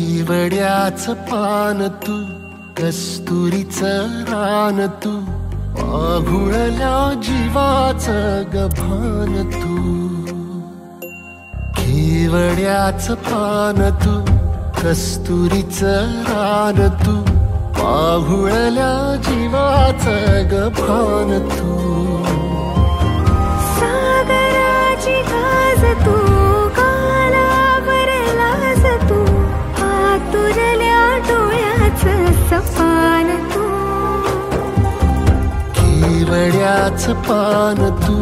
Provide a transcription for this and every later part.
केवड्याचं पान तू, कस्तुरीचं रान तू, आघुळल्या जीवाचं गभान तू. केवड्याचं पान तू, कस्तुरीचं रान तू, आघुळल्या जीवाचं गभान तू. सागराची गाज तू, कालावरलास तू, आतुरल्या डोळ्याचं सपान तू. केवड्याचं पान तू,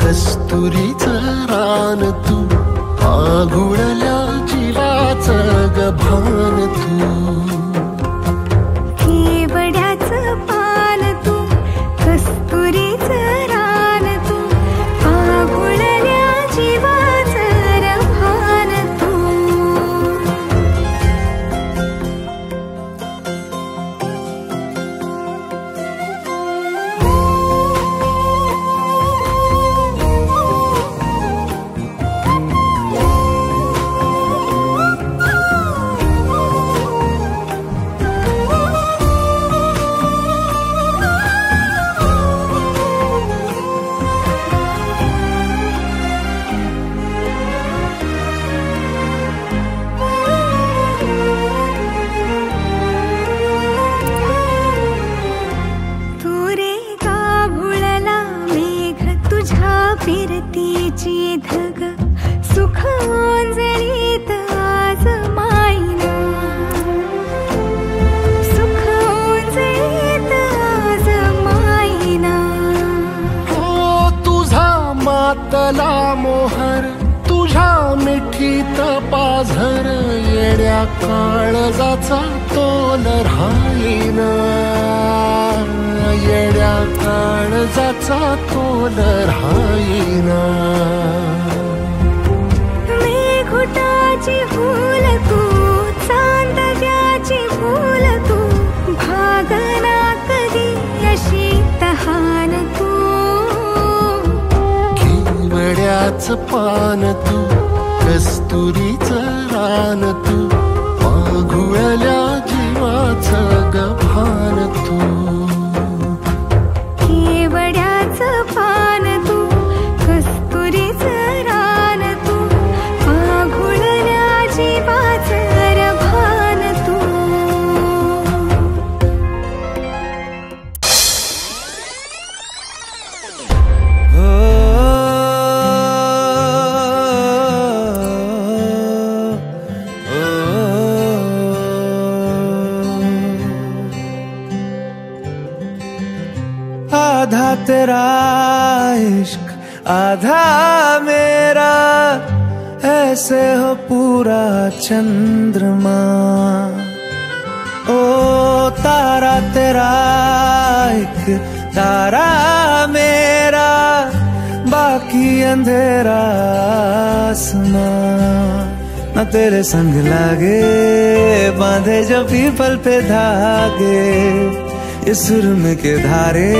कस्तुरीचं रान तू, आघुळल्या जीवाचं गभान तू. केवड्याचं पान तू, कस्तुरीचं रान तू, आघुळल्या जीवाचं रभान तू. फिरतीची धग सुख ओंजळीत आज मायना, सुख ओंजळीत आज मायना. हो तुझा मातला मोहर, तुझ्या मिठीत पाझर, येड्या काळजाचा तोल राहीना, येड्या काळजाचा तोल राहीना. मेघुटाची फूल तू, चांदव्याची फूल तू, भागना कधी अशी तहान तू. केवड्याचं पान तू, कस्तुरीचं रान तू, आघुळल्या जीवाचं गभान तू. केवड्याचं पान तू, कस्तुरीचं रान तू, आघुळल्या जीवाचं रभान तू. आधा तेरा इश्क आधा मेरा, ऐसे हो पूरा चंद्रमा. ओ तारा तेरा एक तारा मेरा, बाकी अंधेरा आसमां. न तेरे संग लागे बांधे जो पीपल पे धागे, इस सुरम के धारे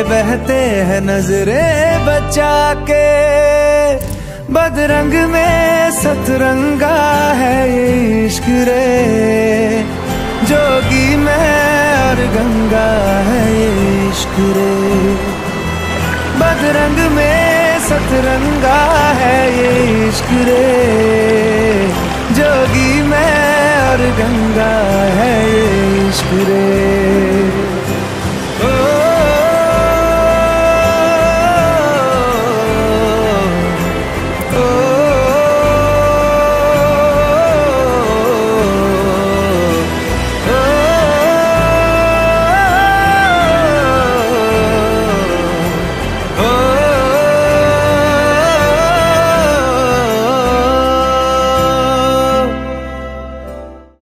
बहते हैं नजरे बचा के. बदरंग में सतरंगा है ये इश्क रे, जोगी में और गंगा है ये इश्क रे. बदरंग में सतरंगा है ये इश्क रे, जोगी में और गंगा है ये इश्क रे.